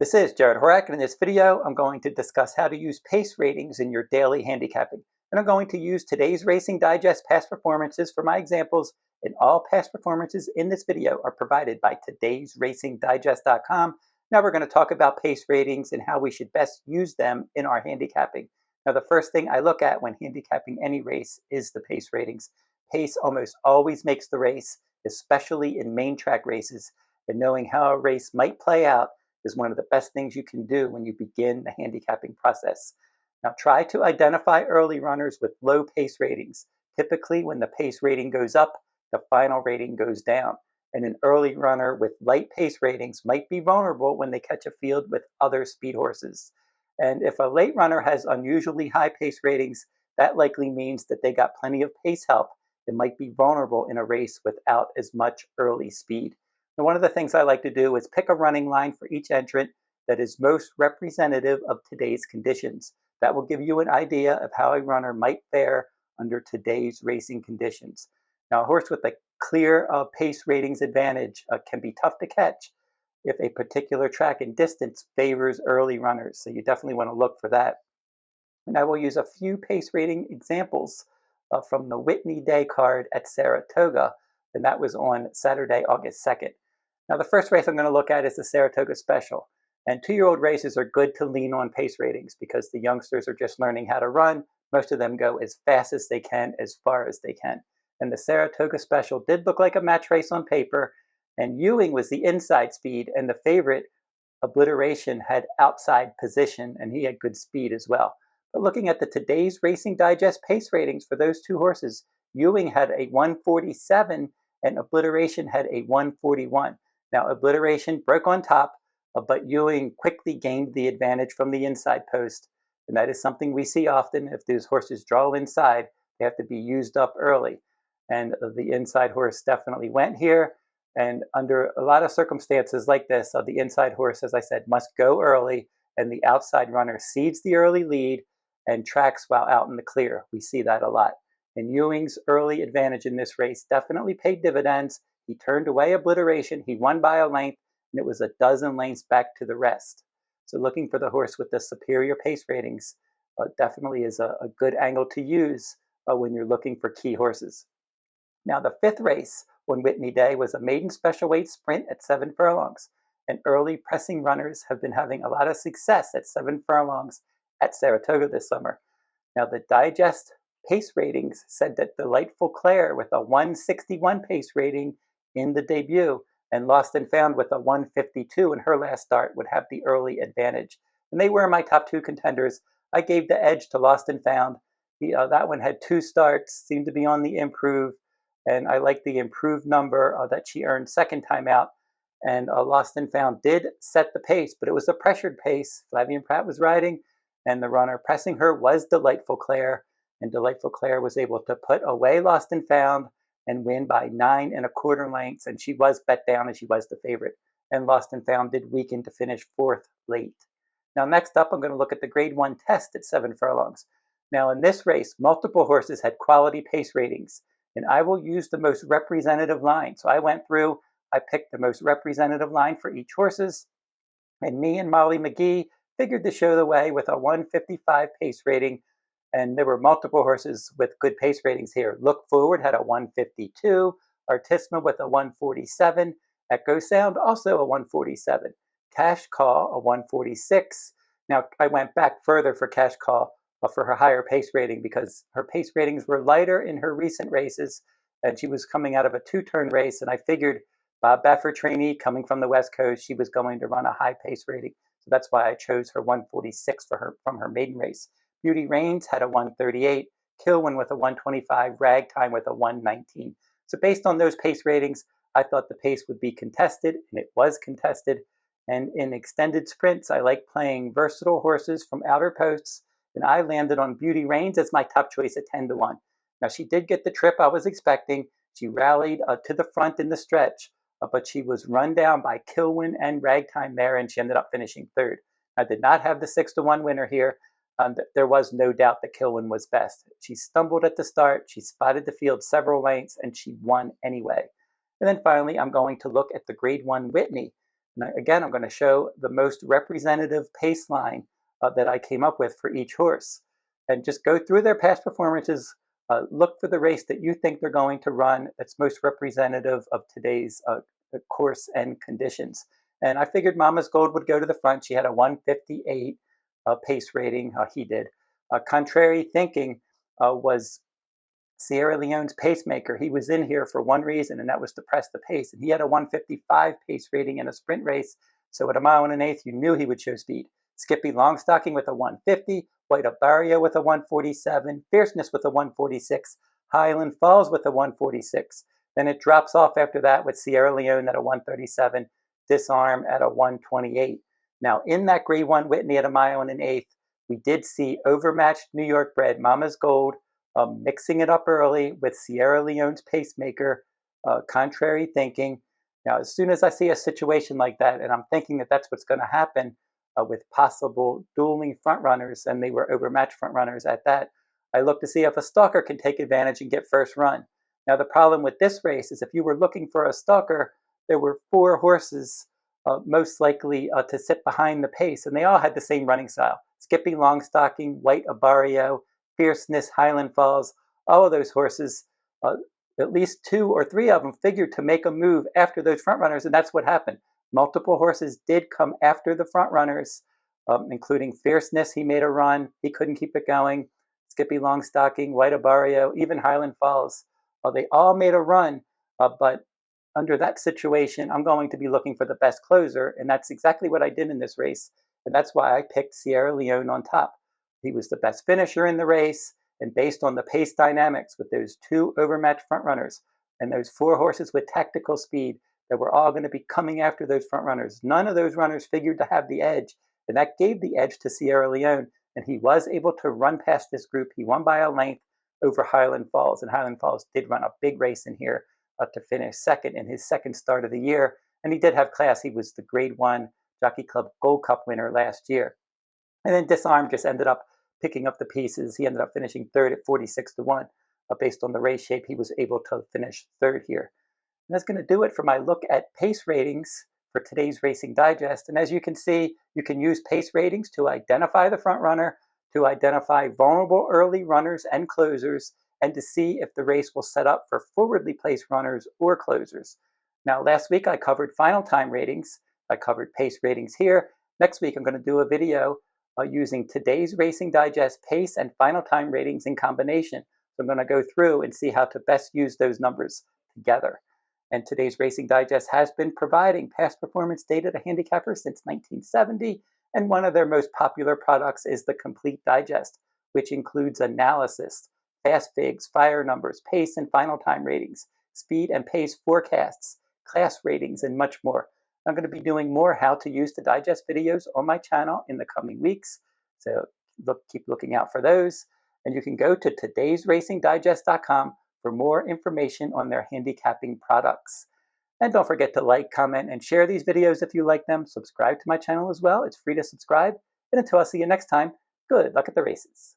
This is Jarrod Horak, and in this video, I'm going to discuss how to use pace ratings in your daily handicapping. And I'm going to use today's Racing Digest past performances for my examples, and all past performances in this video are provided by todaysracingdigest.com. Now we're going to talk about pace ratings and how we should best use them in our handicapping. Now the first thing I look at when handicapping any race is the pace ratings. Pace almost always makes the race, especially in main track races, and knowing how a race might play out is one of the best things you can do when you begin the handicapping process. Now try to identify early runners with low pace ratings. Typically when the pace rating goes up, the final rating goes down. And an early runner with light pace ratings might be vulnerable when they catch a field with other speed horses. And if a late runner has unusually high pace ratings, that likely means that they got plenty of pace help and might be vulnerable in a race without as much early speed. And one of the things I like to do is pick a running line for each entrant that is most representative of today's conditions. That will give you an idea of how a runner might fare under today's racing conditions. Now, a horse with a clear pace ratings advantage can be tough to catch if a particular track and distance favors early runners. So you definitely want to look for that. And I will use a few pace rating examples from the Whitney Day card at Saratoga, and that was on Saturday, August 2nd. Now, the first race I'm going to look at is the Saratoga Special. And two-year-old races are good to lean on pace ratings because the youngsters are just learning how to run. Most of them go as fast as they can, as far as they can. And the Saratoga Special did look like a match race on paper, and Ewing was the inside speed, and the favorite, Obliteration, had outside position, and he had good speed as well. But looking at the today's Racing Digest pace ratings for those two horses, Ewing had a 147 and Obliteration had a 141. Now, Obliteration broke on top, but Ewing quickly gained the advantage from the inside post. And that is something we see often. If those horses draw inside, they have to be used up early. And the inside horse definitely went here. And under a lot of circumstances like this, the inside horse, as I said, must go early, and the outside runner cedes the early lead and tracks while out in the clear. We see that a lot. And Ewing's early advantage in this race definitely paid dividends. He turned away Obliteration, he won by a length, and it was a dozen lengths back to the rest. So looking for the horse with the superior pace ratings definitely is a good angle to use when you're looking for key horses. Now the fifth race on Whitney Day was a maiden special weight sprint at 7 furlongs. And early pressing runners have been having a lot of success at 7 furlongs at Saratoga this summer. Now the Digest pace ratings said that Delightful Claire with a 161 pace rating in the debut and Lost and Found with a 152 in her last start would have the early advantage. And they were my top two contenders. I gave the edge to Lost and Found. That one had 2 starts, seemed to be on the improve, and I like the improved number that she earned second time out. And Lost and Found did set the pace, but it was a pressured pace. Flavien Prat was riding, and the runner pressing her was Delightful Claire. And Delightful Claire was able to put away Lost and Found and win by 9 1/4 lengths, and she was bet down and she was the favorite. And Lost and Found did weaken to finish 4th late. Now next up, I'm going to look at the Grade 1 test at 7 furlongs. Now in this race, multiple horses had quality pace ratings, and I will use the most representative line. So I went through, I picked the most representative line for each horses, and me and Molly McGee figured to show the way with a 155 pace rating. And there were multiple horses with good pace ratings here. Look Forward had a 152, Artisma with a 147, Echo Sound also a 147, Cash Call a 146. Now I went back further for Cash Call for her higher pace rating because her pace ratings were lighter in her recent races, and she was coming out of a 2-turn race, and I figured Bob Baffert trainee coming from the West Coast, she was going to run a high pace rating. So that's why I chose her 146 for her from her maiden race. Beauty Reigns had a 138, Kilwin with a 125, Ragtime with a 119. So based on those pace ratings, I thought the pace would be contested, and it was contested. And in extended sprints, I like playing versatile horses from outer posts, and I landed on Beauty Reigns as my top choice at 10-1. Now she did get the trip I was expecting. She rallied to the front in the stretch, but she was run down by Kilwin and Ragtime there, and she ended up finishing 3rd. I did not have the 6-1 winner here. There was no doubt that Kilwin was best. She stumbled at the start, she spotted the field several lengths, and she won anyway. And then finally, I'm going to look at the Grade 1 Whitney. And again, I'm going to show the most representative pace line that I came up with for each horse. And just go through their past performances, look for the race that you think they're going to run that's most representative of today's course and conditions. And I figured Mama's Gold would go to the front. She had a 158 pace rating. He did. Contrary Thinking was Sierra Leone's pacemaker. He was in here for one reason, and that was to press the pace. And he had a 155 pace rating in a sprint race. So at a mile and an eighth, you knew he would show speed. Skippulongstocking with a 150, Abarrio with a 147, Fierceness with a 146, Highland Falls with a 146. Then it drops off after that with Sierra Leone at a 137, Disarm at a 128. Now, in that grade 1 Whitney at a mile and an eighth, we did see overmatched New York bred Mama's Gold mixing it up early with Sierra Leone's pacemaker, Contrary Thinking. Now, as soon as I see a situation like that, and I'm thinking that that's what's going to happen with possible dueling front runners, and they were overmatched front runners at that, I look to see if a stalker can take advantage and get first run. Now, the problem with this race is if you were looking for a stalker, there were 4 horses most likely to sit behind the pace, and they all had the same running style. Skippulongstocking, White Abarrio, Fierceness, Highland Falls, all of those horses, at least 2 or 3 of them figured to make a move after those front runners, and that's what happened. Multiple horses did come after the front runners, including Fierceness. He made a run. He couldn't keep it going. Skippulongstocking, White Abarrio, even Highland Falls. They all made a run, but under that situation, I'm going to be looking for the best closer, and that's exactly what I did in this race, and that's why I picked Sierra Leone on top. He was the best finisher in the race, and based on the pace dynamics with those 2 overmatched front runners and those 4 horses with tactical speed that were all going to be coming after those front runners, none of those runners figured to have the edge, and that gave the edge to Sierra Leone, and he was able to run past this group. He won by a length over Highland Falls, and Highland Falls did run a big race in here to finish second in his second start of the year, and he did have class. He was the grade 1 Jockey Club Gold Cup winner last year. And then Disarm just ended up picking up the pieces. He ended up finishing third at 46-1. Based on the race shape, he was able to finish third here. And that's going to do it for my look at pace ratings for today's Racing Digest. And as you can see, you can use pace ratings to identify the front runner, to identify vulnerable early runners and closers, and to see if the race will set up for forwardly placed runners or closers. Now, last week I covered final time ratings. I covered pace ratings here. Next week I'm going to do a video using today's Racing Digest pace and final time ratings in combination. So I'm going to go through and see how to best use those numbers together. And today's Racing Digest has been providing past performance data to handicappers since 1970, and one of their most popular products is the Complete Digest, which includes analysis, fast figs, fire numbers, pace and final time ratings, speed and pace forecasts, class ratings, and much more. I'm going to be doing more how to use the digest videos on my channel in the coming weeks, so keep looking out for those. And you can go to todaysracingdigest.com for more information on their handicapping products. And don't forget to like, comment, and share these videos if you like them. Subscribe to my channel as well. It's free to subscribe. And until I see you next time, good luck at the races.